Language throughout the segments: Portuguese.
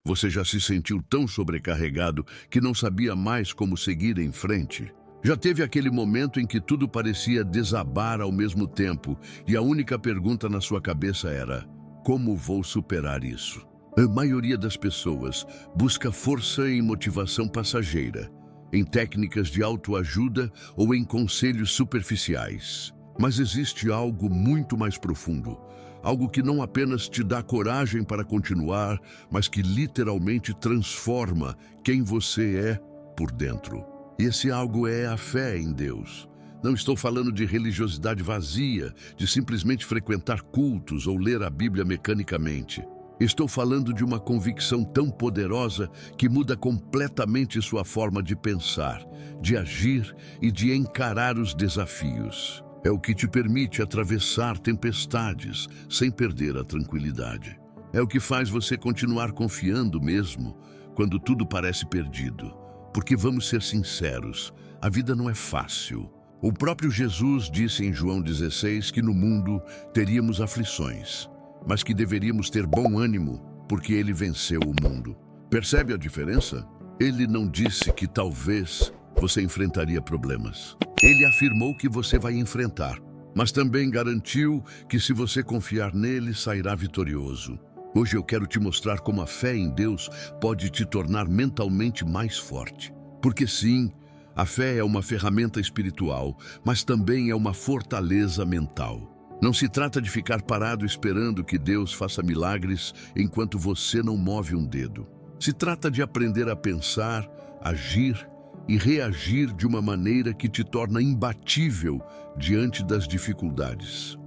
Você já se sentiu tão sobrecarregado que não sabia mais como seguir em frente? Já teve aquele momento em que tudo parecia desabar ao mesmo tempo e a única pergunta na sua cabeça era: como vou superar isso? A maioria das pessoas busca força em motivação passageira, em técnicas de autoajuda ou em conselhos superficiais. Mas existe algo muito mais profundo, algo que não apenas te dá coragem para continuar, mas que literalmente transforma quem você é por dentro. E esse algo é a fé em Deus. Não estou falando de religiosidade vazia, de simplesmente frequentar cultos ou ler a Bíblia mecanicamente. Estou falando de uma convicção tão poderosa que muda completamente sua forma de pensar, de agir e de encarar os desafios. É o que te permite atravessar tempestades sem perder a tranquilidade. É o que faz você continuar confiando mesmo quando tudo parece perdido. Porque vamos ser sinceros, a vida não é fácil. O próprio Jesus disse em João 16 que no mundo teríamos aflições, mas que deveríamos ter bom ânimo, porque ele venceu o mundo. Percebe a diferença? Ele não disse que talvez você enfrentaria problemas. Ele afirmou que você vai enfrentar, mas também garantiu que se você confiar nele, sairá vitorioso. Hoje eu quero te mostrar como a fé em Deus pode te tornar mentalmente mais forte. Porque sim, a fé é uma ferramenta espiritual, mas também é uma fortaleza mental. Não se trata de ficar parado esperando que Deus faça milagres enquanto você não move um dedo. Se trata de aprender a pensar, agir e reagir de uma maneira que te torna imbatível diante das dificuldades.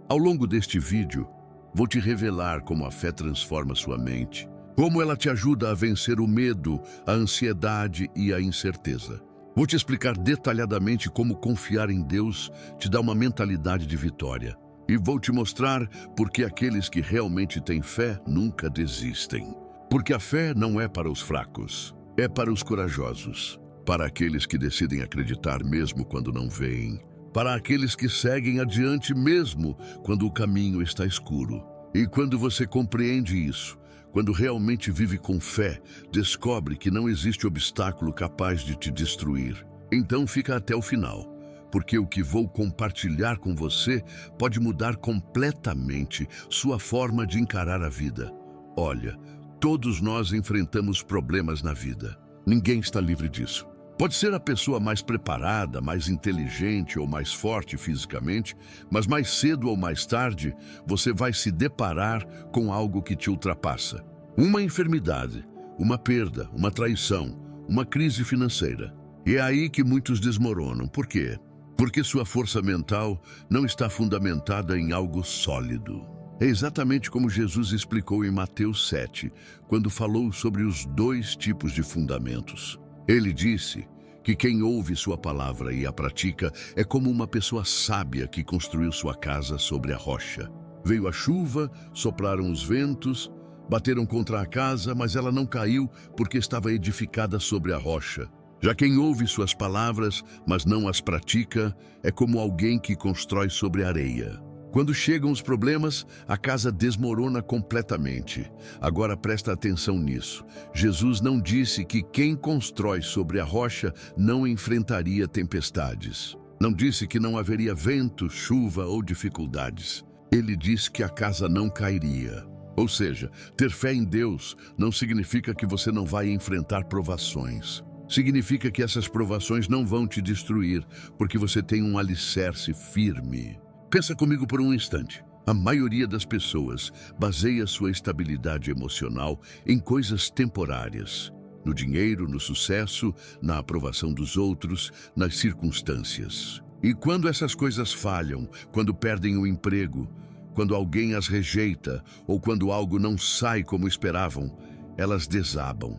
Ao longo deste vídeo, vou te revelar como a fé transforma sua mente, como ela te ajuda a vencer o medo, a ansiedade e a incerteza. Vou te explicar detalhadamente como confiar em Deus te dá uma mentalidade de vitória. E vou te mostrar por que aqueles que realmente têm fé nunca desistem. Porque a fé não é para os fracos, é para os corajosos, para aqueles que decidem acreditar mesmo quando não veem, para aqueles que seguem adiante mesmo quando o caminho está escuro. E quando você compreende isso, quando realmente vive com fé, descobre que não existe obstáculo capaz de te destruir. Então fica até o final, porque o que vou compartilhar com você pode mudar completamente sua forma de encarar a vida. Olha, todos nós enfrentamos problemas na vida. Ninguém está livre disso. Pode ser a pessoa mais preparada, mais inteligente ou mais forte fisicamente, mas mais cedo ou mais tarde você vai se deparar com algo que te ultrapassa. Uma enfermidade, uma perda, uma traição, uma crise financeira. E é aí que muitos desmoronam. Por quê? Porque sua força mental não está fundamentada em algo sólido. É exatamente como Jesus explicou em Mateus 7, quando falou sobre os dois tipos de fundamentos. Ele disse que quem ouve sua palavra e a pratica é como uma pessoa sábia que construiu sua casa sobre a rocha. Veio a chuva, sopraram os ventos, bateram contra a casa, mas ela não caiu porque estava edificada sobre a rocha. Já quem ouve suas palavras, mas não as pratica, é como alguém que constrói sobre areia. Quando chegam os problemas, a casa desmorona completamente. Agora presta atenção nisso. Jesus não disse que quem constrói sobre a rocha não enfrentaria tempestades. Não disse que não haveria vento, chuva ou dificuldades. Ele disse que a casa não cairia. Ou seja, ter fé em Deus não significa que você não vai enfrentar provações. Significa que essas provações não vão te destruir, porque você tem um alicerce firme. Pensa comigo por um instante. A maioria das pessoas baseia sua estabilidade emocional em coisas temporárias. No dinheiro, no sucesso, na aprovação dos outros, nas circunstâncias. E quando essas coisas falham, quando perdem o emprego, quando alguém as rejeita ou quando algo não sai como esperavam, elas desabam.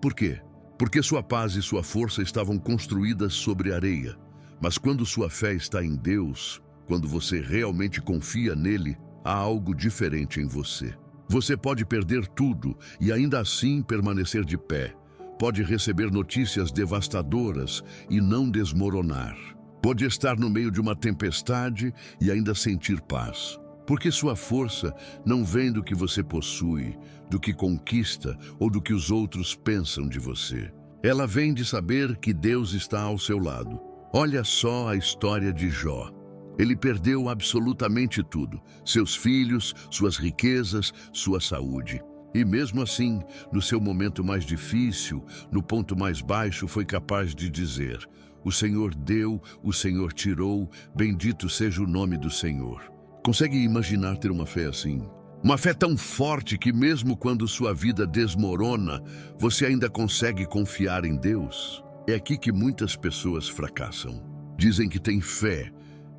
Por quê? Porque sua paz e sua força estavam construídas sobre areia. Mas quando sua fé está em Deus, quando você realmente confia nele, há algo diferente em você. Você pode perder tudo e ainda assim permanecer de pé. Pode receber notícias devastadoras e não desmoronar. Pode estar no meio de uma tempestade e ainda sentir paz. Porque sua força não vem do que você possui, do que conquista ou do que os outros pensam de você. Ela vem de saber que Deus está ao seu lado. Olha só a história de Jó. Ele perdeu absolutamente tudo: seus filhos, suas riquezas, sua saúde. E mesmo assim, no seu momento mais difícil, no ponto mais baixo, foi capaz de dizer: o Senhor deu, o Senhor tirou, bendito seja o nome do Senhor. Consegue imaginar ter uma fé assim? Uma fé tão forte que mesmo quando sua vida desmorona, você ainda consegue confiar em Deus? É aqui que muitas pessoas fracassam. Dizem que têm fé,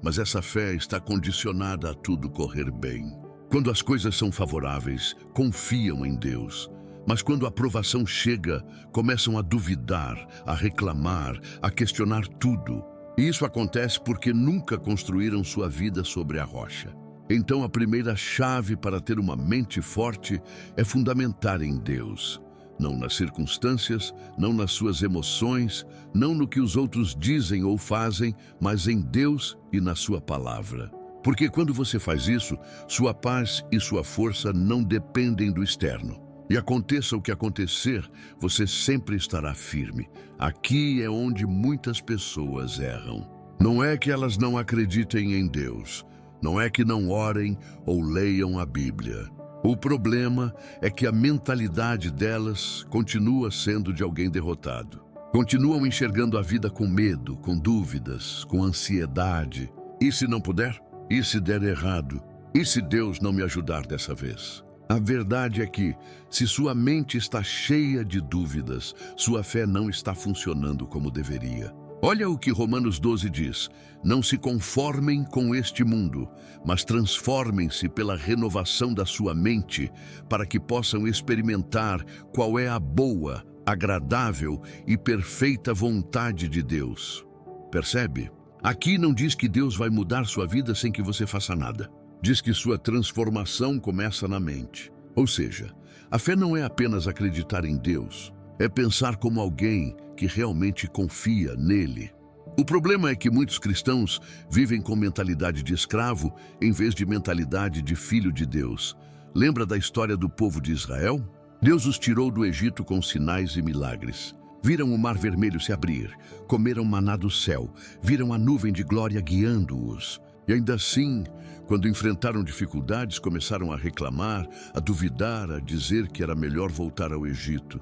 mas essa fé está condicionada a tudo correr bem. Quando as coisas são favoráveis, confiam em Deus. Mas quando a aprovação chega, começam a duvidar, a reclamar, a questionar tudo. E isso acontece porque nunca construíram sua vida sobre a rocha. Então a primeira chave para ter uma mente forte é fundamentar em Deus. Não nas circunstâncias, não nas suas emoções, não no que os outros dizem ou fazem, mas em Deus e na sua palavra. Porque quando você faz isso, sua paz e sua força não dependem do externo. E aconteça o que acontecer, você sempre estará firme. Aqui é onde muitas pessoas erram. Não é que elas não acreditem em Deus. Não é que não orem ou leiam a Bíblia. O problema é que a mentalidade delas continua sendo de alguém derrotado. Continuam enxergando a vida com medo, com dúvidas, com ansiedade. E se não puder? E se der errado? E se Deus não me ajudar dessa vez? A verdade é que, se sua mente está cheia de dúvidas, sua fé não está funcionando como deveria. Olha o que Romanos 12 diz: não se conformem com este mundo, mas transformem-se pela renovação da sua mente, para que possam experimentar qual é a boa, agradável e perfeita vontade de Deus. Percebe? Aqui não diz que Deus vai mudar sua vida sem que você faça nada. Diz que sua transformação começa na mente. Ou seja, a fé não é apenas acreditar em Deus, é pensar como alguém que realmente confia nele. O problema é que muitos cristãos vivem com mentalidade de escravo em vez de mentalidade de filho de Deus. Lembra da história do povo de Israel? Deus os tirou do Egito com sinais e milagres. Viram o mar vermelho se abrir, comeram maná do céu, viram a nuvem de glória guiando-os. E ainda assim, quando enfrentaram dificuldades, começaram a reclamar, a duvidar, a dizer que era melhor voltar ao Egito.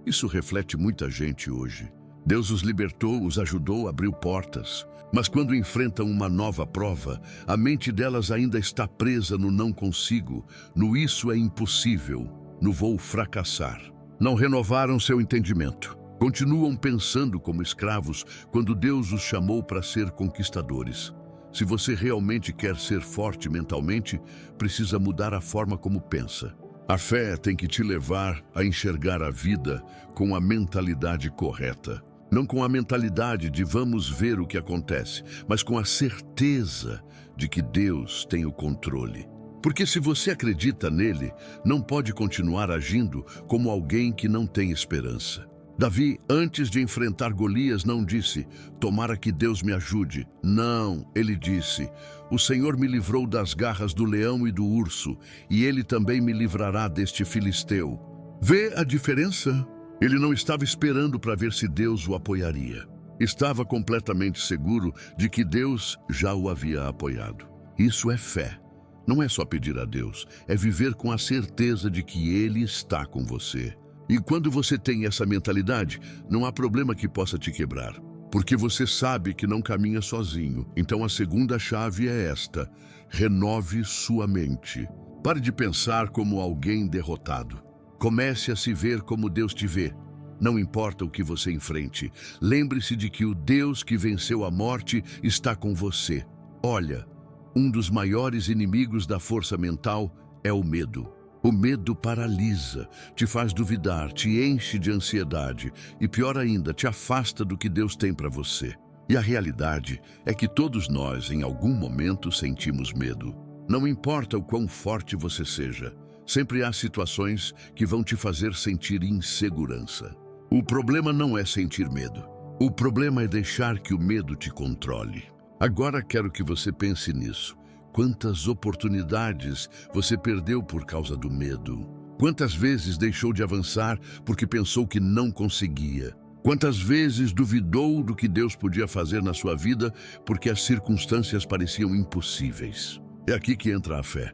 Isso reflete muita gente hoje. Deus os libertou, os ajudou, abriu portas. Mas quando enfrentam uma nova prova, a mente delas ainda está presa no não consigo, no isso é impossível, no vou fracassar. Não renovaram seu entendimento. Continuam pensando como escravos quando Deus os chamou para ser conquistadores. Se você realmente quer ser forte mentalmente, precisa mudar a forma como pensa. A fé tem que te levar a enxergar a vida com a mentalidade correta. Não com a mentalidade de vamos ver o que acontece, mas com a certeza de que Deus tem o controle. Porque se você acredita nele, não pode continuar agindo como alguém que não tem esperança. Davi, antes de enfrentar Golias, não disse: tomara que Deus me ajude. Não, ele disse: o Senhor me livrou das garras do leão e do urso, e ele também me livrará deste filisteu. Vê a diferença? Ele não estava esperando para ver se Deus o apoiaria. Estava completamente seguro de que Deus já o havia apoiado. Isso é fé. Não é só pedir a Deus, é viver com a certeza de que Ele está com você. E quando você tem essa mentalidade, não há problema que possa te quebrar, porque você sabe que não caminha sozinho. Então a segunda chave é esta: renove sua mente. Pare de pensar como alguém derrotado. Comece a se ver como Deus te vê. Não importa o que você enfrente, lembre-se de que o Deus que venceu a morte está com você. Olha, um dos maiores inimigos da força mental é o medo. O medo paralisa, te faz duvidar, te enche de ansiedade e, pior ainda, te afasta do que Deus tem para você. E a realidade é que todos nós, em algum momento, sentimos medo. Não importa o quão forte você seja, sempre há situações que vão te fazer sentir insegurança. O problema não é sentir medo. O problema é deixar que o medo te controle. Agora quero que você pense nisso. Quantas oportunidades você perdeu por causa do medo? Quantas vezes deixou de avançar porque pensou que não conseguia? Quantas vezes duvidou do que Deus podia fazer na sua vida porque as circunstâncias pareciam impossíveis? É aqui que entra a fé.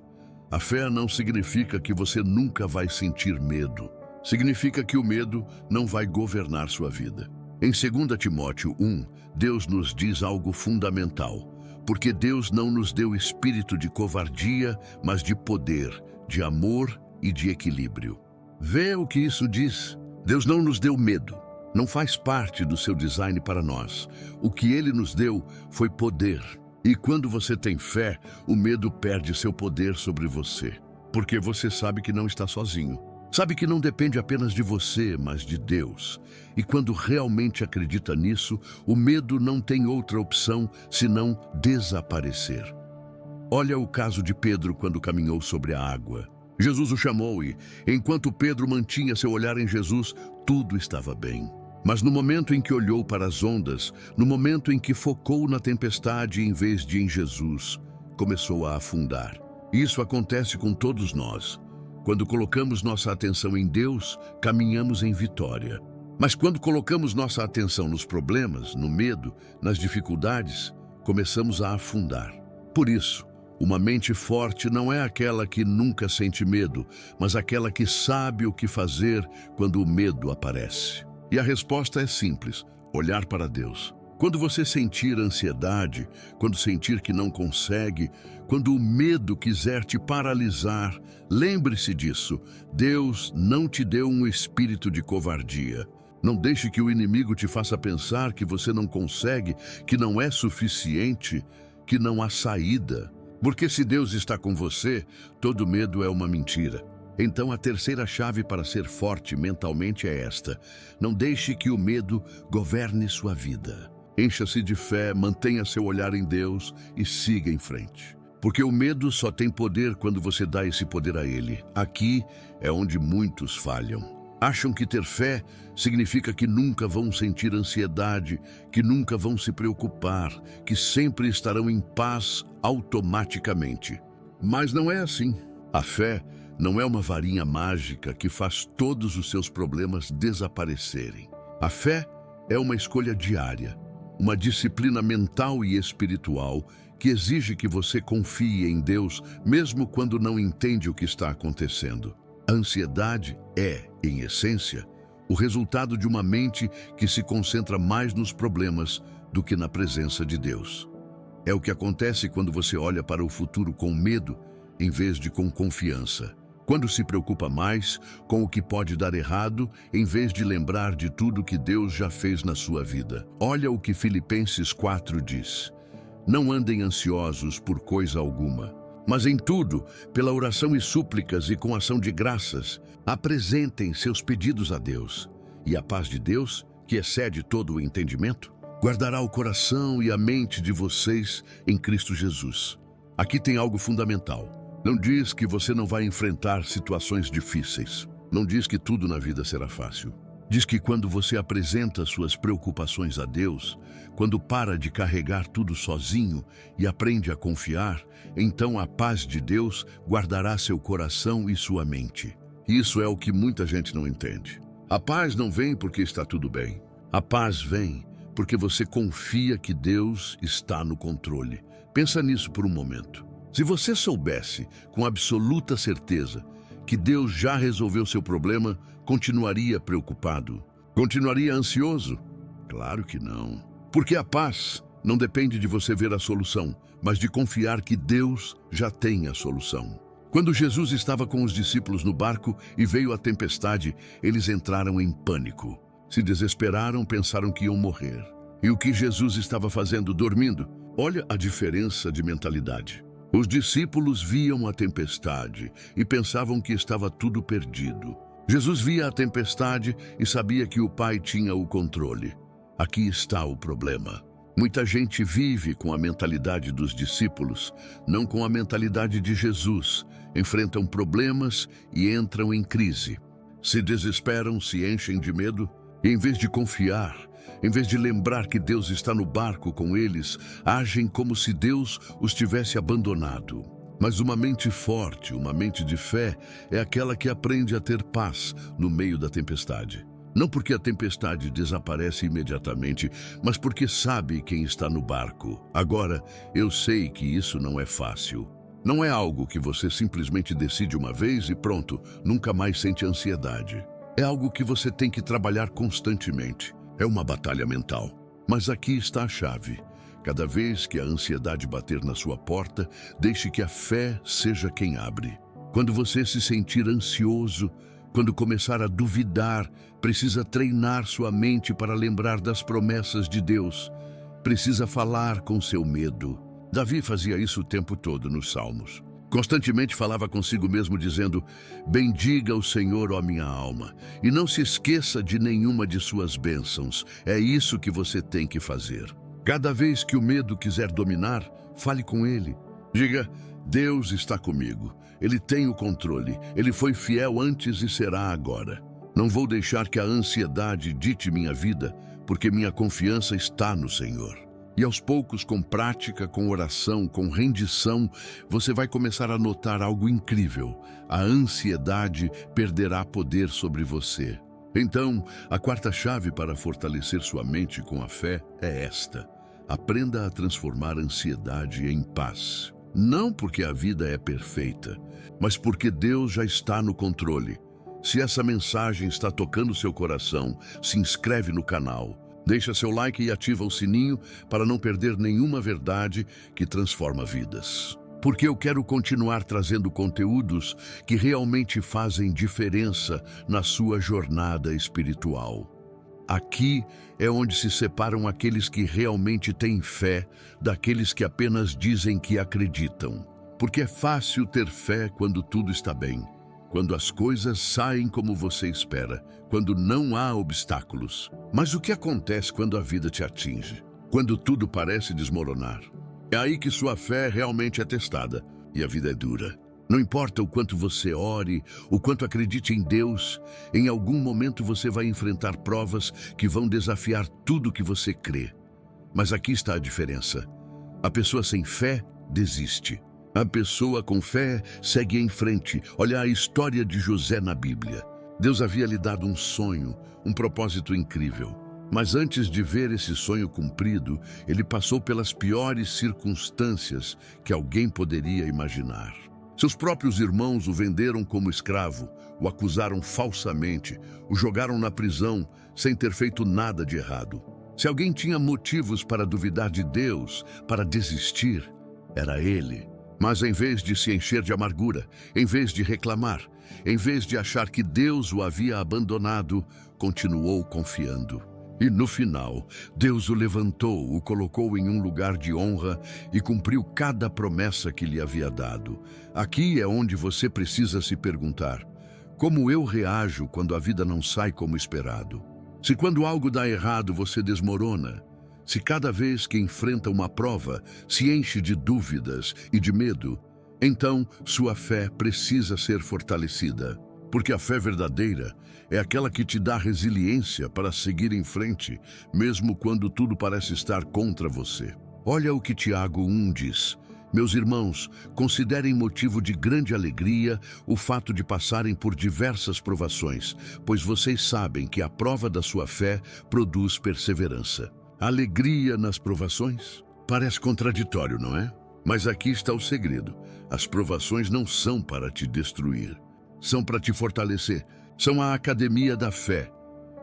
A fé não significa que você nunca vai sentir medo. Significa que o medo não vai governar sua vida. Em 2 Timóteo 1, Deus nos diz algo fundamental. Porque Deus não nos deu espírito de covardia, mas de poder, de amor e de equilíbrio. Vê o que isso diz? Deus não nos deu medo. Não faz parte do seu design para nós. O que Ele nos deu foi poder. E quando você tem fé, o medo perde seu poder sobre você. Porque você sabe que não está sozinho. Sabe que não depende apenas de você, mas de Deus. E quando realmente acredita nisso, o medo não tem outra opção senão desaparecer. Olha o caso de Pedro quando caminhou sobre a água. Jesus o chamou e, enquanto Pedro mantinha seu olhar em Jesus, tudo estava bem. Mas no momento em que olhou para as ondas, no momento em que focou na tempestade em vez de em Jesus, começou a afundar. Isso acontece com todos nós. Quando colocamos nossa atenção em Deus, caminhamos em vitória. Mas quando colocamos nossa atenção nos problemas, no medo, nas dificuldades, começamos a afundar. Por isso, uma mente forte não é aquela que nunca sente medo, mas aquela que sabe o que fazer quando o medo aparece. E a resposta é simples: olhar para Deus. Quando você sentir ansiedade, quando sentir que não consegue, quando o medo quiser te paralisar, lembre-se disso. Deus não te deu um espírito de covardia. Não deixe que o inimigo te faça pensar que você não consegue, que não é suficiente, que não há saída. Porque se Deus está com você, todo medo é uma mentira. Então a terceira chave para ser forte mentalmente é esta: não deixe que o medo governe sua vida. Encha-se de fé, mantenha seu olhar em Deus e siga em frente. Porque o medo só tem poder quando você dá esse poder a ele. Aqui é onde muitos falham. Acham que ter fé significa que nunca vão sentir ansiedade, que nunca vão se preocupar, que sempre estarão em paz automaticamente. Mas não é assim. A fé não é uma varinha mágica que faz todos os seus problemas desaparecerem. A fé é uma escolha diária. Uma disciplina mental e espiritual que exige que você confie em Deus, mesmo quando não entende o que está acontecendo. A ansiedade é, em essência, o resultado de uma mente que se concentra mais nos problemas do que na presença de Deus. É o que acontece quando você olha para o futuro com medo, em vez de com confiança. Quando se preocupa mais com o que pode dar errado, em vez de lembrar de tudo que Deus já fez na sua vida. Olha o que Filipenses 4 diz: não andem ansiosos por coisa alguma, mas em tudo, pela oração e súplicas e com ação de graças, apresentem seus pedidos a Deus. E a paz de Deus, que excede todo o entendimento, guardará o coração e a mente de vocês em Cristo Jesus. Aqui tem algo fundamental. Não diz que você não vai enfrentar situações difíceis. Não diz que tudo na vida será fácil. Diz que quando você apresenta suas preocupações a Deus, quando para de carregar tudo sozinho e aprende a confiar, então a paz de Deus guardará seu coração e sua mente. Isso é o que muita gente não entende. A paz não vem porque está tudo bem. A paz vem porque você confia que Deus está no controle. Pensa nisso por um momento. Se você soubesse com absoluta certeza que Deus já resolveu seu problema, continuaria preocupado? Continuaria ansioso? Claro que não. Porque a paz não depende de você ver a solução, mas de confiar que Deus já tem a solução. Quando Jesus estava com os discípulos no barco e veio a tempestade, eles entraram em pânico. Se desesperaram, pensaram que iam morrer. E o que Jesus estava fazendo? Dormindo? Olha a diferença de mentalidade. Os discípulos viam a tempestade e pensavam que estava tudo perdido. Jesus via a tempestade e sabia que o Pai tinha o controle. Aqui está o problema. Muita gente vive com a mentalidade dos discípulos, não com a mentalidade de Jesus. Enfrentam problemas e entram em crise. Se desesperam, se enchem de medo, e em vez de confiar, Em vez de lembrar que Deus está no barco com eles, agem como se Deus os tivesse abandonado. Mas uma mente forte, uma mente de fé, é aquela que aprende a ter paz no meio da tempestade. Não porque a tempestade desaparece imediatamente, mas porque sabe quem está no barco. Agora, eu sei que isso não é fácil. Não é algo que você simplesmente decide uma vez e pronto, nunca mais sente ansiedade. É algo que você tem que trabalhar constantemente. É uma batalha mental. Mas aqui está a chave. Cada vez que a ansiedade bater na sua porta, deixe que a fé seja quem abre. Quando você se sentir ansioso, quando começar a duvidar, precisa treinar sua mente para lembrar das promessas de Deus. Precisa falar com seu medo. Davi fazia isso o tempo todo nos Salmos. Constantemente falava consigo mesmo dizendo: bendiga o Senhor, ó minha alma, e não se esqueça de nenhuma de suas bênçãos. É isso que você tem que fazer. Cada vez que o medo quiser dominar, fale com ele. Diga: Deus está comigo. Ele tem o controle. Ele foi fiel antes e será agora. Não vou deixar que a ansiedade dite minha vida, porque minha confiança está no Senhor. E aos poucos, com prática, com oração, com rendição, você vai começar a notar algo incrível. A ansiedade perderá poder sobre você. Então, a quarta chave para fortalecer sua mente com a fé é esta: aprenda a transformar a ansiedade em paz. Não porque a vida é perfeita, mas porque Deus já está no controle. Se essa mensagem está tocando seu coração, se inscreve no canal. Deixa seu like e ativa o sininho para não perder nenhuma verdade que transforma vidas. Porque eu quero continuar trazendo conteúdos que realmente fazem diferença na sua jornada espiritual. Aqui é onde se separam aqueles que realmente têm fé daqueles que apenas dizem que acreditam. Porque é fácil ter fé quando tudo está bem, quando as coisas saem como você espera, quando não há obstáculos. Mas o que acontece quando a vida te atinge? Quando tudo parece desmoronar? É aí que sua fé realmente é testada e a vida é dura. Não importa o quanto você ore, o quanto acredite em Deus, em algum momento você vai enfrentar provas que vão desafiar tudo que você crê. Mas aqui está a diferença. A pessoa sem fé desiste. A pessoa com fé segue em frente. Olha a história de José na Bíblia. Deus havia lhe dado um sonho, um propósito incrível. Mas antes de ver esse sonho cumprido, ele passou pelas piores circunstâncias que alguém poderia imaginar. Seus próprios irmãos o venderam como escravo, o acusaram falsamente, o jogaram na prisão sem ter feito nada de errado. Se alguém tinha motivos para duvidar de Deus, para desistir, era ele. Mas em vez de se encher de amargura, em vez de reclamar, em vez de achar que Deus o havia abandonado, continuou confiando. E no final, Deus o levantou, o colocou em um lugar de honra e cumpriu cada promessa que lhe havia dado. Aqui é onde você precisa se perguntar: como eu reajo quando a vida não sai como esperado? Se quando algo dá errado você desmorona, se cada vez que enfrenta uma prova se enche de dúvidas e de medo, então sua fé precisa ser fortalecida. Porque a fé verdadeira é aquela que te dá resiliência para seguir em frente, mesmo quando tudo parece estar contra você. Olha o que Tiago 1 diz: meus irmãos, considerem motivo de grande alegria o fato de passarem por diversas provações, pois vocês sabem que a prova da sua fé produz perseverança. Alegria nas provações? Parece contraditório, não é? Mas aqui está o segredo: as provações não são para te destruir. São para te fortalecer. São a academia da fé.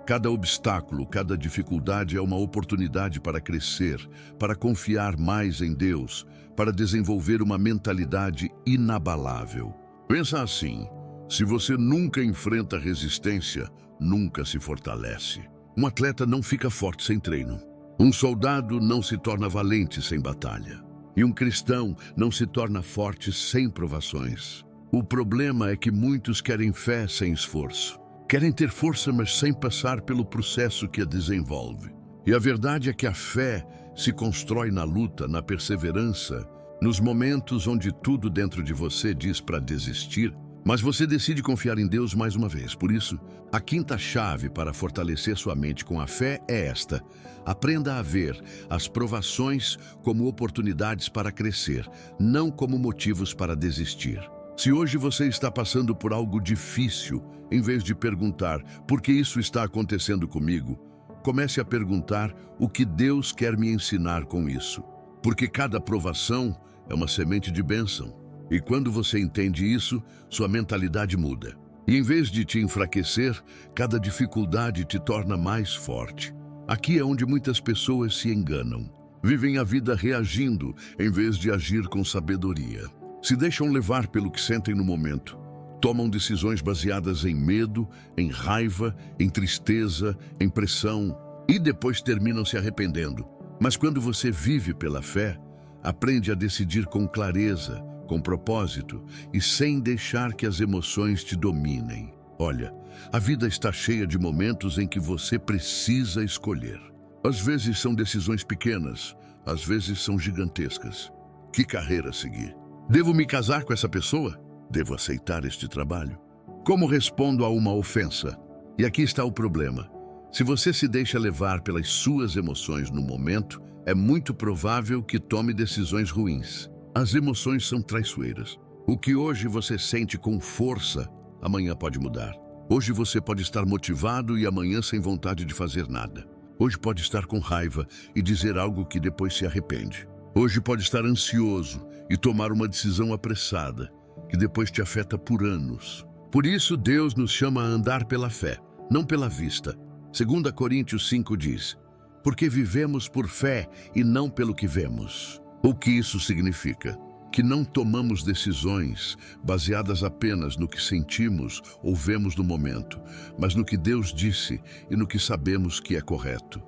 Cada obstáculo, cada dificuldade é uma oportunidade para crescer, para confiar mais em Deus, para desenvolver uma mentalidade inabalável. Pensa assim: se você nunca enfrenta resistência, nunca se fortalece. Um atleta não fica forte sem treino. Um soldado não se torna valente sem batalha. E um cristão não se torna forte sem provações. O problema é que muitos querem fé sem esforço. Querem ter força, mas sem passar pelo processo que a desenvolve. E a verdade é que a fé se constrói na luta, na perseverança, nos momentos onde tudo dentro de você diz para desistir. Mas você decide confiar em Deus mais uma vez. Por isso, a quinta chave para fortalecer sua mente com a fé é esta: aprenda a ver as provações como oportunidades para crescer, não como motivos para desistir. Se hoje você está passando por algo difícil, em vez de perguntar por que isso está acontecendo comigo, comece a perguntar o que Deus quer me ensinar com isso. Porque cada provação é uma semente de bênção. E quando você entende isso, sua mentalidade muda. E em vez de te enfraquecer, cada dificuldade te torna mais forte. Aqui é onde muitas pessoas se enganam. Vivem a vida reagindo, em vez de agir com sabedoria. Se deixam levar pelo que sentem no momento. Tomam decisões baseadas em medo, em raiva, em tristeza, em pressão. E depois terminam se arrependendo. Mas quando você vive pela fé, aprende a decidir com clareza, com propósito e sem deixar que as emoções te dominem. Olha, a vida está cheia de momentos em que você precisa escolher. Às vezes são decisões pequenas, às vezes são gigantescas. Que carreira seguir? Devo me casar com essa pessoa? Devo aceitar este trabalho? Como respondo a uma ofensa? E aqui está o problema. Se você se deixa levar pelas suas emoções no momento, é muito provável que tome decisões ruins. As emoções são traiçoeiras. O que hoje você sente com força, amanhã pode mudar. Hoje você pode estar motivado e amanhã sem vontade de fazer nada. Hoje pode estar com raiva e dizer algo que depois se arrepende. Hoje pode estar ansioso e tomar uma decisão apressada, que depois te afeta por anos. Por isso, Deus nos chama a andar pela fé, não pela vista. 2 Coríntios 5 diz: porque vivemos por fé e não pelo que vemos. O que isso significa? Que não tomamos decisões baseadas apenas no que sentimos ou vemos no momento, mas no que Deus disse e no que sabemos que é correto.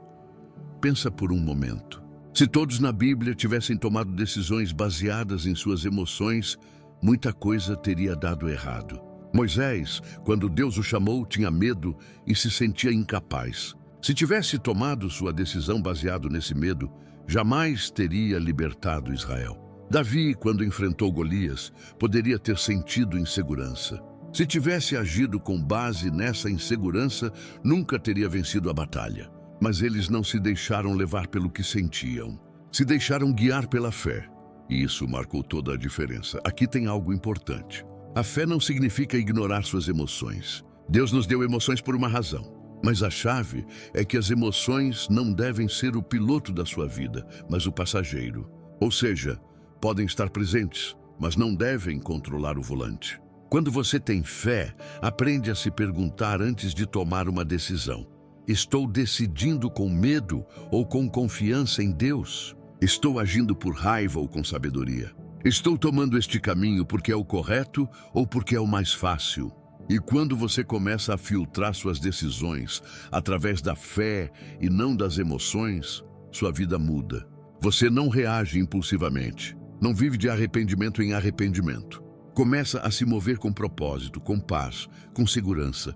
Pensa por um momento. Se todos na Bíblia tivessem tomado decisões baseadas em suas emoções, muita coisa teria dado errado. Moisés, quando Deus o chamou, tinha medo e se sentia incapaz. Se tivesse tomado sua decisão baseado nesse medo, jamais teria libertado Israel. Davi, quando enfrentou Golias, poderia ter sentido insegurança. Se tivesse agido com base nessa insegurança, nunca teria vencido a batalha. Mas eles não se deixaram levar pelo que sentiam. Se deixaram guiar pela fé. E isso marcou toda a diferença. Aqui tem algo importante. A fé não significa ignorar suas emoções. Deus nos deu emoções por uma razão. Mas a chave é que as emoções não devem ser o piloto da sua vida, mas o passageiro. Ou seja, podem estar presentes, mas não devem controlar o volante. Quando você tem fé, aprende a se perguntar antes de tomar uma decisão: estou decidindo com medo ou com confiança em Deus? Estou agindo por raiva ou com sabedoria? Estou tomando este caminho porque é o correto ou porque é o mais fácil? E quando você começa a filtrar suas decisões através da fé e não das emoções, sua vida muda. Você não reage impulsivamente, não vive de arrependimento em arrependimento. Começa a se mover com propósito, com paz, com segurança.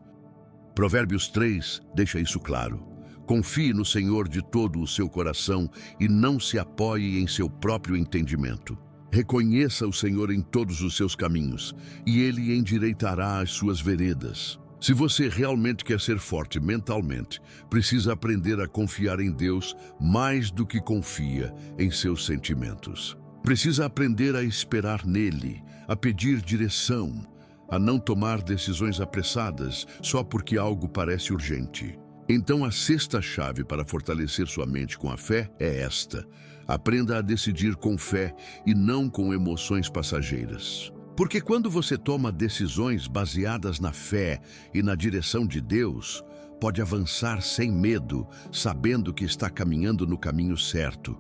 Provérbios 3 deixa isso claro. Confie no Senhor de todo o seu coração e não se apoie em seu próprio entendimento. Reconheça o Senhor em todos os seus caminhos, e Ele endireitará as suas veredas. Se você realmente quer ser forte mentalmente, precisa aprender a confiar em Deus mais do que confia em seus sentimentos. Precisa aprender a esperar nele, a pedir direção, a não tomar decisões apressadas só porque algo parece urgente. Então, a sexta chave para fortalecer sua mente com a fé é esta: aprenda a decidir com fé e não com emoções passageiras. Porque quando você toma decisões baseadas na fé e na direção de Deus, pode avançar sem medo, sabendo que está caminhando no caminho certo.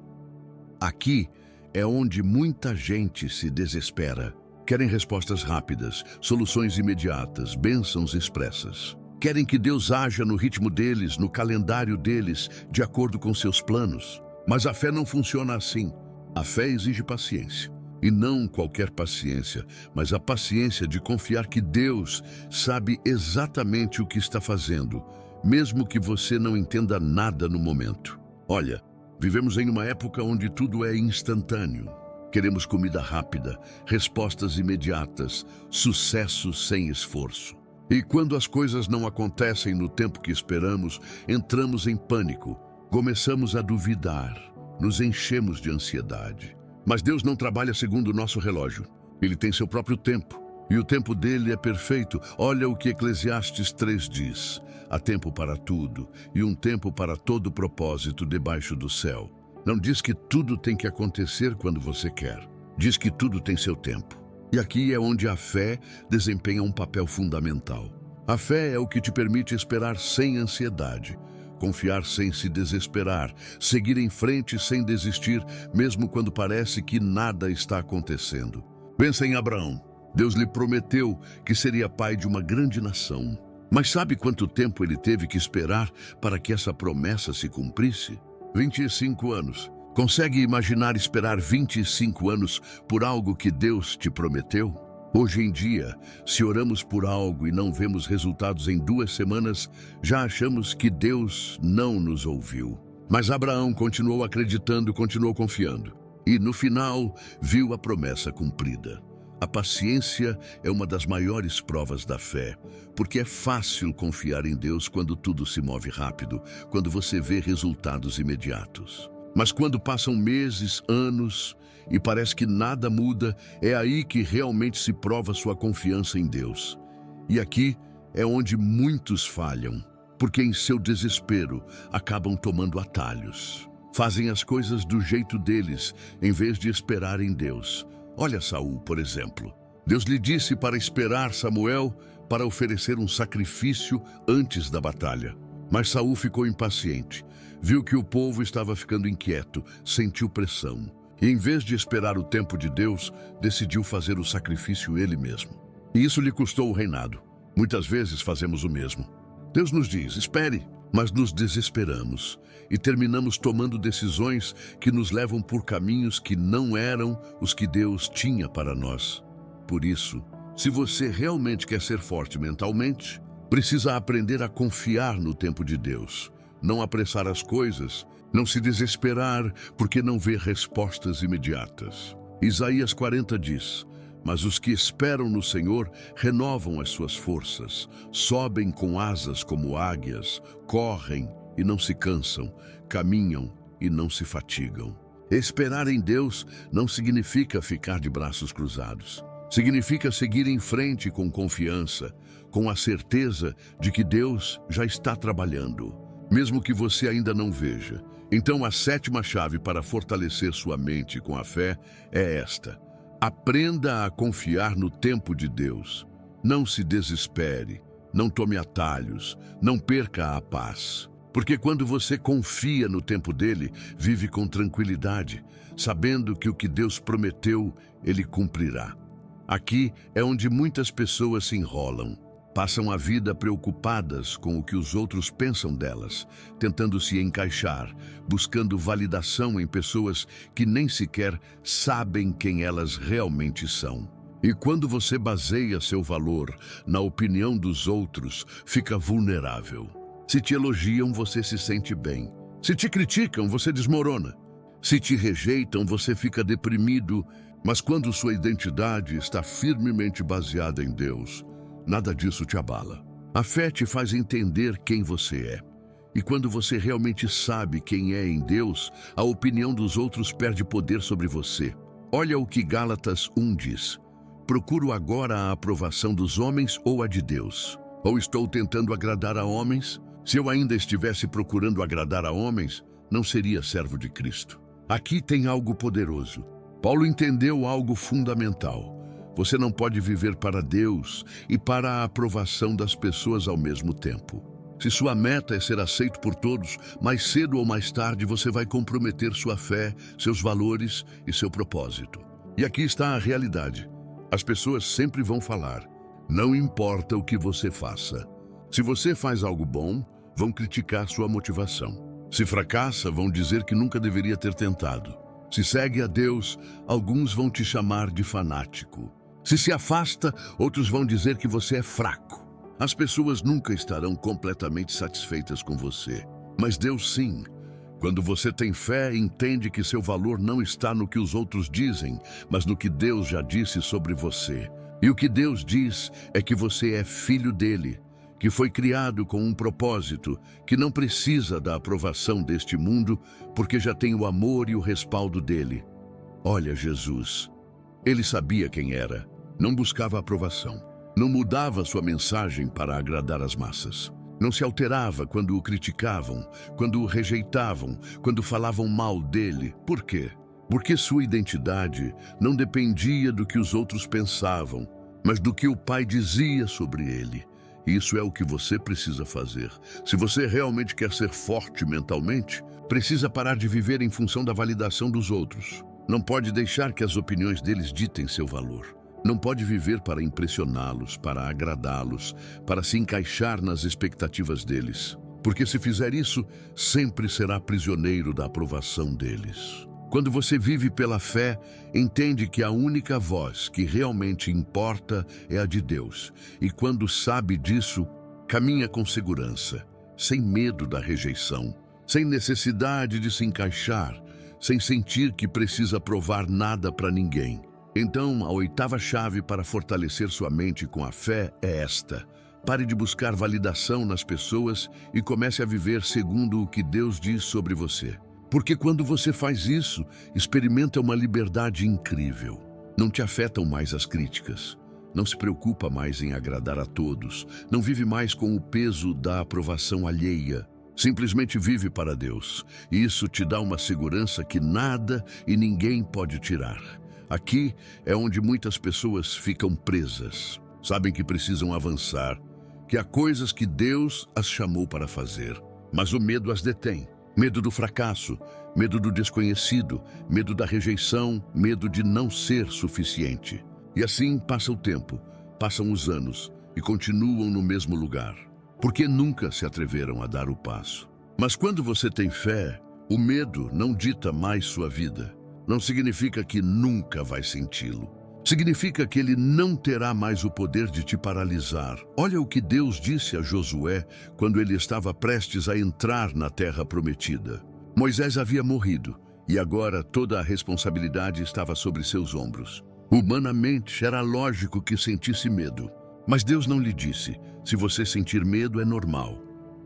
Aqui é onde muita gente se desespera. Querem respostas rápidas, soluções imediatas, bênçãos expressas. Querem que Deus haja no ritmo deles, no calendário deles, de acordo com seus planos. Mas a fé não funciona assim. A fé exige paciência. E não qualquer paciência, mas a paciência de confiar que Deus sabe exatamente o que está fazendo, mesmo que você não entenda nada no momento. Olha, vivemos em uma época onde tudo é instantâneo. Queremos comida rápida, respostas imediatas, sucesso sem esforço. E quando as coisas não acontecem no tempo que esperamos, entramos em pânico, começamos a duvidar, nos enchemos de ansiedade. Mas Deus não trabalha segundo o nosso relógio. Ele tem seu próprio tempo, e o tempo dele é perfeito. Olha o que Eclesiastes 3 diz: há tempo para tudo, e um tempo para todo propósito debaixo do céu. Não diz que tudo tem que acontecer quando você quer. Diz que tudo tem seu tempo. E aqui é onde a fé desempenha um papel fundamental. A fé é o que te permite esperar sem ansiedade, confiar sem se desesperar, seguir em frente sem desistir, mesmo quando parece que nada está acontecendo. Pensa em Abraão. Deus lhe prometeu que seria pai de uma grande nação. Mas sabe quanto tempo ele teve que esperar para que essa promessa se cumprisse? 25 anos. Consegue imaginar esperar 25 anos por algo que Deus te prometeu? Hoje em dia, se oramos por algo e não vemos resultados em 2 semanas, já achamos que Deus não nos ouviu. Mas Abraão continuou acreditando, continuou confiando. E no final, viu a promessa cumprida. A paciência é uma das maiores provas da fé, porque é fácil confiar em Deus quando tudo se move rápido, quando você vê resultados imediatos. Mas quando passam meses, anos e parece que nada muda, é aí que realmente se prova sua confiança em Deus. E aqui é onde muitos falham, porque em seu desespero acabam tomando atalhos. Fazem as coisas do jeito deles, em vez de esperar em Deus. Olha Saul, por exemplo. Deus lhe disse para esperar Samuel para oferecer um sacrifício antes da batalha. Mas Saul ficou impaciente. Viu que o povo estava ficando inquieto, sentiu pressão. E em vez de esperar o tempo de Deus, decidiu fazer o sacrifício ele mesmo. E isso lhe custou o reinado. Muitas vezes fazemos o mesmo. Deus nos diz, espere, mas nos desesperamos e terminamos tomando decisões que nos levam por caminhos que não eram os que Deus tinha para nós. Por isso, se você realmente quer ser forte mentalmente, precisa aprender a confiar no tempo de Deus, não apressar as coisas, não se desesperar porque não vê respostas imediatas. Isaías 40 diz: mas os que esperam no Senhor renovam as suas forças, sobem com asas como águias, correm e não se cansam, caminham e não se fatigam. Esperar em Deus não significa ficar de braços cruzados. Significa seguir em frente com confiança, com a certeza de que Deus já está trabalhando, mesmo que você ainda não veja. Então, a 7ª chave para fortalecer sua mente com a fé é esta: aprenda a confiar no tempo de Deus. Não se desespere, não tome atalhos, não perca a paz. Porque quando você confia no tempo dele, vive com tranquilidade, sabendo que o que Deus prometeu, ele cumprirá. Aqui é onde muitas pessoas se enrolam. Passam a vida preocupadas com o que os outros pensam delas, tentando se encaixar, buscando validação em pessoas que nem sequer sabem quem elas realmente são. E quando você baseia seu valor na opinião dos outros, fica vulnerável. Se te elogiam, você se sente bem. Se te criticam, você desmorona. Se te rejeitam, você fica deprimido. Mas quando sua identidade está firmemente baseada em Deus, nada disso te abala. A fé te faz entender quem você é. E quando você realmente sabe quem é em Deus, a opinião dos outros perde poder sobre você. Olha o que Gálatas 1 diz: procuro agora a aprovação dos homens ou a de Deus? Ou estou tentando agradar a homens? Se eu ainda estivesse procurando agradar a homens, não seria servo de Cristo. Aqui tem algo poderoso. Paulo entendeu algo fundamental. Você não pode viver para Deus e para a aprovação das pessoas ao mesmo tempo. Se sua meta é ser aceito por todos, mais cedo ou mais tarde você vai comprometer sua fé, seus valores e seu propósito. E aqui está a realidade. As pessoas sempre vão falar: não importa o que você faça. Se você faz algo bom, vão criticar sua motivação. Se fracassa, vão dizer que nunca deveria ter tentado. Se segue a Deus, alguns vão te chamar de fanático. Se afasta, outros vão dizer que você é fraco. As pessoas nunca estarão completamente satisfeitas com você. Mas Deus sim. Quando você tem fé, entende que seu valor não está no que os outros dizem, mas no que Deus já disse sobre você. E o que Deus diz é que você é filho dele, que foi criado com um propósito, que não precisa da aprovação deste mundo, porque já tem o amor e o respaldo dele. Olha Jesus, ele sabia quem era, não buscava aprovação, não mudava sua mensagem para agradar as massas. Não se alterava quando o criticavam, quando o rejeitavam, quando falavam mal dele. Por quê? Porque sua identidade não dependia do que os outros pensavam, mas do que o Pai dizia sobre ele. Isso é o que você precisa fazer. Se você realmente quer ser forte mentalmente, precisa parar de viver em função da validação dos outros. Não pode deixar que as opiniões deles ditem seu valor. Não pode viver para impressioná-los, para agradá-los, para se encaixar nas expectativas deles. Porque se fizer isso, sempre será prisioneiro da aprovação deles. Quando você vive pela fé, entende que a única voz que realmente importa é a de Deus. E quando sabe disso, caminha com segurança, sem medo da rejeição, sem necessidade de se encaixar, sem sentir que precisa provar nada para ninguém. Então, a oitava chave para fortalecer sua mente com a fé é esta. Pare de buscar validação nas pessoas e comece a viver segundo o que Deus diz sobre você. Porque quando você faz isso, experimenta uma liberdade incrível. Não te afetam mais as críticas. Não se preocupa mais em agradar a todos. Não vive mais com o peso da aprovação alheia. Simplesmente vive para Deus. E isso te dá uma segurança que nada e ninguém pode tirar. Aqui é onde muitas pessoas ficam presas. Sabem que precisam avançar, que há coisas que Deus as chamou para fazer, mas o medo as detém. Medo do fracasso, medo do desconhecido, medo da rejeição, medo de não ser suficiente. E assim passa o tempo, passam os anos e continuam no mesmo lugar, porque nunca se atreveram a dar o passo. Mas quando você tem fé, o medo não dita mais sua vida. Não significa que nunca vai senti-lo. Significa que ele não terá mais o poder de te paralisar. Olha o que Deus disse a Josué quando ele estava prestes a entrar na terra prometida. Moisés havia morrido e agora toda a responsabilidade estava sobre seus ombros. Humanamente, era lógico que sentisse medo. Mas Deus não lhe disse: se você sentir medo é normal.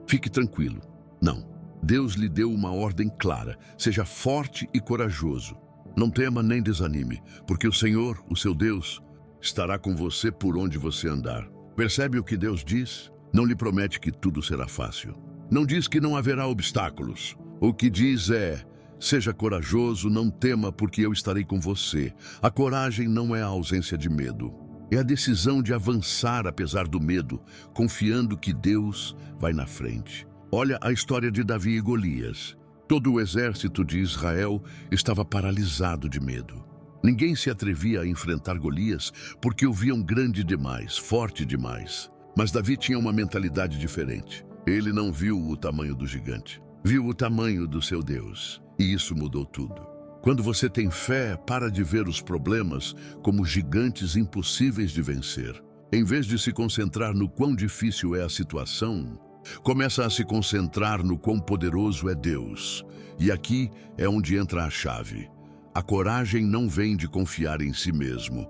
Fique tranquilo. Não. Deus lhe deu uma ordem clara: seja forte e corajoso. Não tema nem desanime, porque o Senhor, o seu Deus, estará com você por onde você andar. Percebe o que Deus diz? Não lhe promete que tudo será fácil. Não diz que não haverá obstáculos. O que diz é: seja corajoso, não tema, porque eu estarei com você. A coragem não é a ausência de medo. É a decisão de avançar apesar do medo, confiando que Deus vai na frente. Olha a história de Davi e Golias. Todo o exército de Israel estava paralisado de medo. Ninguém se atrevia a enfrentar Golias porque o viam grande demais, forte demais. Mas Davi tinha uma mentalidade diferente. Ele não viu o tamanho do gigante, viu o tamanho do seu Deus. E isso mudou tudo. Quando você tem fé, para de ver os problemas como gigantes impossíveis de vencer. Em vez de se concentrar no quão difícil é a situação, começa a se concentrar no quão poderoso é Deus. E aqui é onde entra a chave. A coragem não vem de confiar em si mesmo,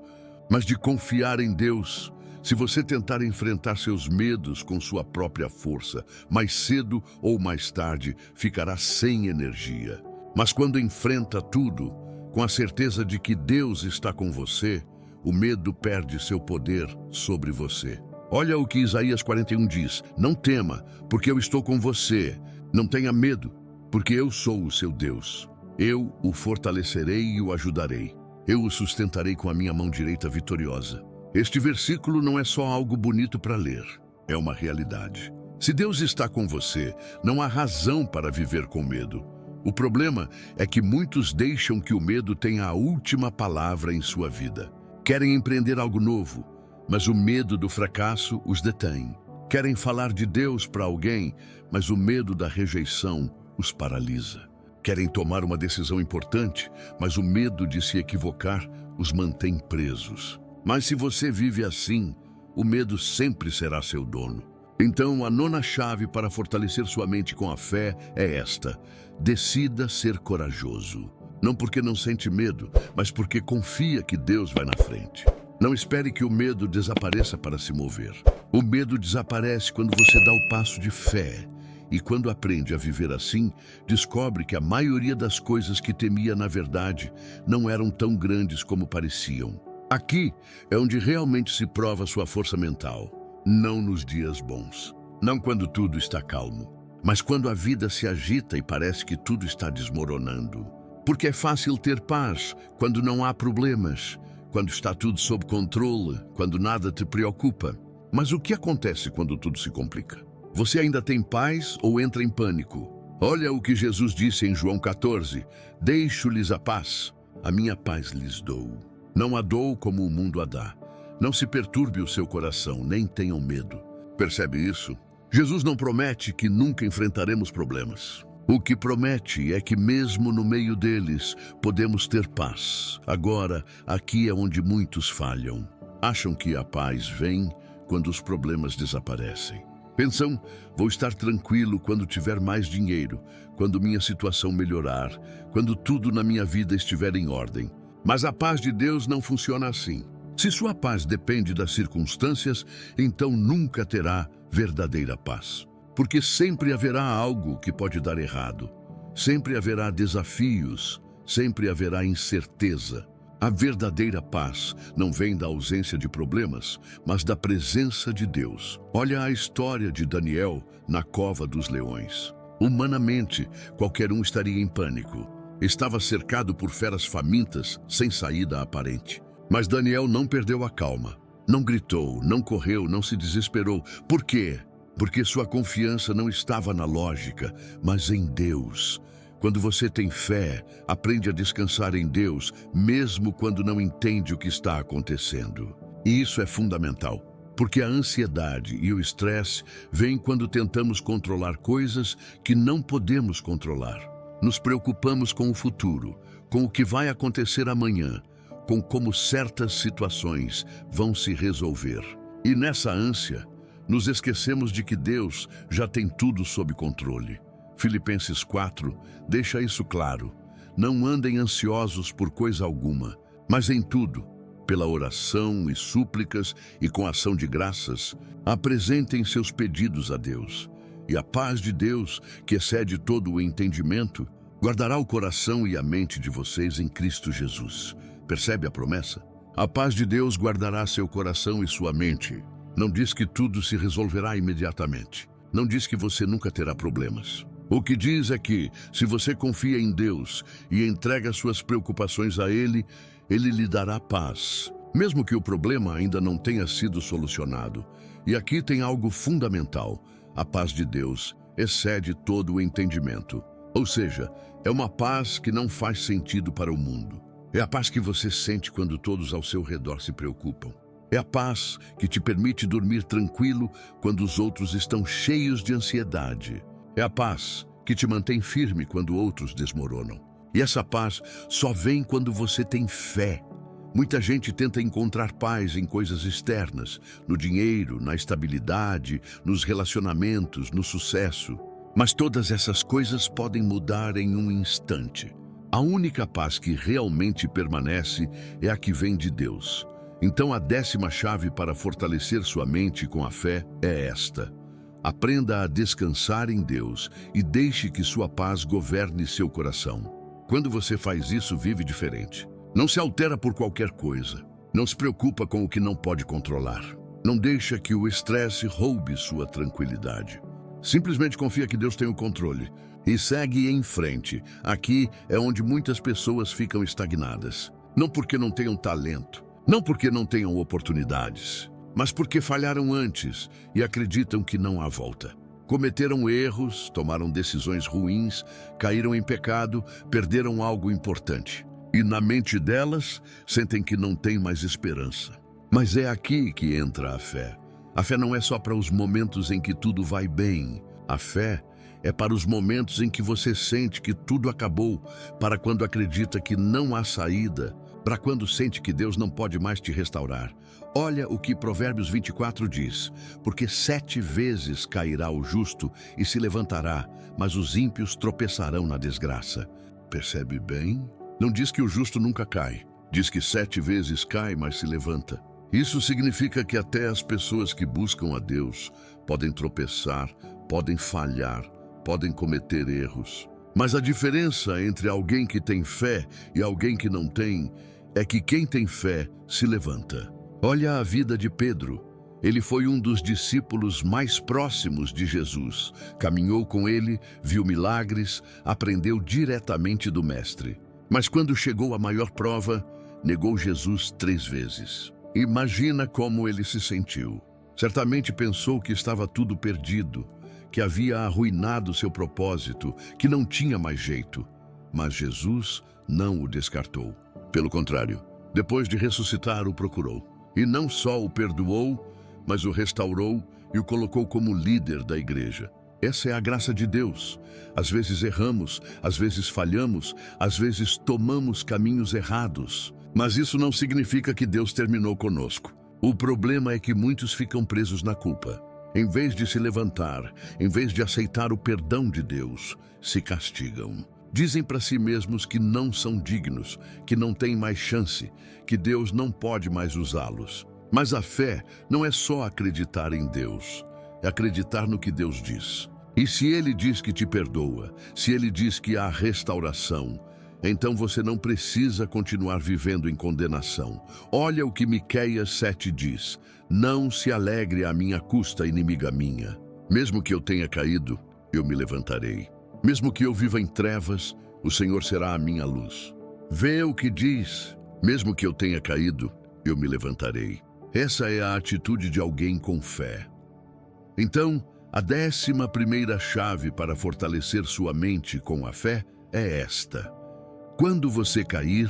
mas de confiar em Deus. Se você tentar enfrentar seus medos com sua própria força, mais cedo ou mais tarde ficará sem energia. Mas quando enfrenta tudo, com a certeza de que Deus está com você, o medo perde seu poder sobre você. Olha o que Isaías 41 diz: não tema, porque eu estou com você. Não tenha medo, porque eu sou o seu Deus. Eu o fortalecerei e o ajudarei. Eu o sustentarei com a minha mão direita vitoriosa. Este versículo não é só algo bonito para ler, é uma realidade. Se Deus está com você, não há razão para viver com medo. O problema é que muitos deixam que o medo tenha a última palavra em sua vida. Querem empreender algo novo, mas o medo do fracasso os detém. Querem falar de Deus para alguém, mas o medo da rejeição os paralisa. Querem tomar uma decisão importante, mas o medo de se equivocar os mantém presos. Mas se você vive assim, o medo sempre será seu dono. Então, a nona chave para fortalecer sua mente com a fé é esta: decida ser corajoso. Não porque não sente medo, mas porque confia que Deus vai na frente. Não espere que o medo desapareça para se mover. O medo desaparece quando você dá o passo de fé. E quando aprende a viver assim, descobre que a maioria das coisas que temia na verdade não eram tão grandes como pareciam. Aqui é onde realmente se prova sua força mental. Não nos dias bons. Não quando tudo está calmo. Mas quando a vida se agita e parece que tudo está desmoronando. Porque é fácil ter paz quando não há problemas, quando está tudo sob controle, quando nada te preocupa. Mas o que acontece quando tudo se complica? Você ainda tem paz ou entra em pânico? Olha o que Jesus disse em João 14: deixo-lhes a paz, a minha paz lhes dou. Não a dou como o mundo a dá. Não se perturbe o seu coração, nem tenham medo. Percebe isso? Jesus não promete que nunca enfrentaremos problemas. O que promete é que mesmo no meio deles, podemos ter paz. Agora, aqui é onde muitos falham. Acham que a paz vem quando os problemas desaparecem. Pensam, vou estar tranquilo quando tiver mais dinheiro, quando minha situação melhorar, quando tudo na minha vida estiver em ordem. Mas a paz de Deus não funciona assim. Se sua paz depende das circunstâncias, então nunca terá verdadeira paz. Porque sempre haverá algo que pode dar errado. Sempre haverá desafios, sempre haverá incerteza. A verdadeira paz não vem da ausência de problemas, mas da presença de Deus. Olha a história de Daniel na cova dos leões. Humanamente, qualquer um estaria em pânico. Estava cercado por feras famintas, sem saída aparente. Mas Daniel não perdeu a calma. Não gritou, não correu, não se desesperou. Por quê? Porque sua confiança não estava na lógica, mas em Deus. Quando você tem fé, aprende a descansar em Deus, mesmo quando não entende o que está acontecendo. E isso é fundamental, porque a ansiedade e o estresse vêm quando tentamos controlar coisas que não podemos controlar. Nos preocupamos com o futuro, com o que vai acontecer amanhã, com como certas situações vão se resolver. E nessa ânsia, nos esquecemos de que Deus já tem tudo sob controle. Filipenses 4 deixa isso claro. Não andem ansiosos por coisa alguma, mas em tudo, pela oração e súplicas e com ação de graças, apresentem seus pedidos a Deus. E a paz de Deus, que excede todo o entendimento, guardará o coração e a mente de vocês em Cristo Jesus. Percebe a promessa? A paz de Deus guardará seu coração e sua mente. Não diz que tudo se resolverá imediatamente. Não diz que você nunca terá problemas. O que diz é que, se você confia em Deus e entrega suas preocupações a Ele, Ele lhe dará paz, mesmo que o problema ainda não tenha sido solucionado. E aqui tem algo fundamental: a paz de Deus excede todo o entendimento. Ou seja, é uma paz que não faz sentido para o mundo. É a paz que você sente quando todos ao seu redor se preocupam. É a paz que te permite dormir tranquilo quando os outros estão cheios de ansiedade. É a paz que te mantém firme quando outros desmoronam. E essa paz só vem quando você tem fé. Muita gente tenta encontrar paz em coisas externas, no dinheiro, na estabilidade, nos relacionamentos, no sucesso. Mas todas essas coisas podem mudar em um instante. A única paz que realmente permanece é a que vem de Deus. Então a 10ª chave para fortalecer sua mente com a fé é esta: aprenda a descansar em Deus e deixe que sua paz governe seu coração. Quando você faz isso, vive diferente. Não se altera por qualquer coisa. Não se preocupa com o que não pode controlar. Não deixa que o estresse roube sua tranquilidade. Simplesmente confia que Deus tem o controle e segue em frente. Aqui é onde muitas pessoas ficam estagnadas. Não porque não tenham talento, não porque não tenham oportunidades, mas porque falharam antes e acreditam que não há volta. Cometeram erros, tomaram decisões ruins, caíram em pecado, perderam algo importante. E na mente delas, sentem que não têm mais esperança. Mas é aqui que entra a fé. A fé não é só para os momentos em que tudo vai bem. A fé é para os momentos em que você sente que tudo acabou, para quando acredita que não há saída, Para quando sente que Deus não pode mais te restaurar. Olha o que Provérbios 24 diz. Porque 7 vezes cairá o justo e se levantará, mas os ímpios tropeçarão na desgraça. Percebe bem? Não diz que o justo nunca cai. Diz que 7 vezes cai, mas se levanta. Isso significa que até as pessoas que buscam a Deus podem tropeçar, podem falhar, podem cometer erros. Mas a diferença entre alguém que tem fé e alguém que não tem é que quem tem fé se levanta. Olha a vida de Pedro. Ele foi um dos discípulos mais próximos de Jesus. Caminhou com ele, viu milagres, aprendeu diretamente do Mestre. Mas quando chegou a maior prova, negou Jesus 3 vezes. Imagina como ele se sentiu. Certamente pensou que estava tudo perdido, que havia arruinado seu propósito, que não tinha mais jeito. Mas Jesus não o descartou. Pelo contrário, depois de ressuscitar, o procurou. E não só o perdoou, mas o restaurou e o colocou como líder da igreja. Essa é a graça de Deus. Às vezes erramos, às vezes falhamos, às vezes tomamos caminhos errados. Mas isso não significa que Deus terminou conosco. O problema é que muitos ficam presos na culpa. Em vez de se levantar, em vez de aceitar o perdão de Deus, se castigam. Dizem para si mesmos que não são dignos, que não têm mais chance, que Deus não pode mais usá-los. Mas a fé não é só acreditar em Deus, é acreditar no que Deus diz. E se Ele diz que te perdoa, se Ele diz que há restauração, então você não precisa continuar vivendo em condenação. Olha o que Miqueias 7 diz. Não se alegre à minha custa, inimiga minha. Mesmo que eu tenha caído, eu me levantarei. Mesmo que eu viva em trevas, o Senhor será a minha luz. Vê o que diz. Mesmo que eu tenha caído, eu me levantarei. Essa é a atitude de alguém com fé. Então, a 11ª chave para fortalecer sua mente com a fé é esta. Quando você cair,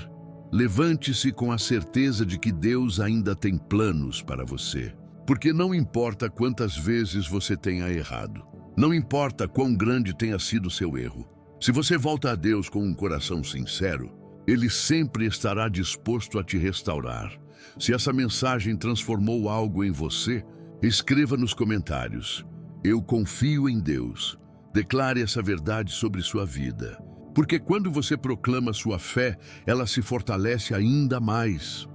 levante-se com a certeza de que Deus ainda tem planos para você. Porque não importa quantas vezes você tenha errado, não importa quão grande tenha sido seu erro, se você volta a Deus com um coração sincero, Ele sempre estará disposto a te restaurar. Se essa mensagem transformou algo em você, escreva nos comentários. Eu confio em Deus. Declare essa verdade sobre sua vida. Porque quando você proclama sua fé, ela se fortalece ainda mais.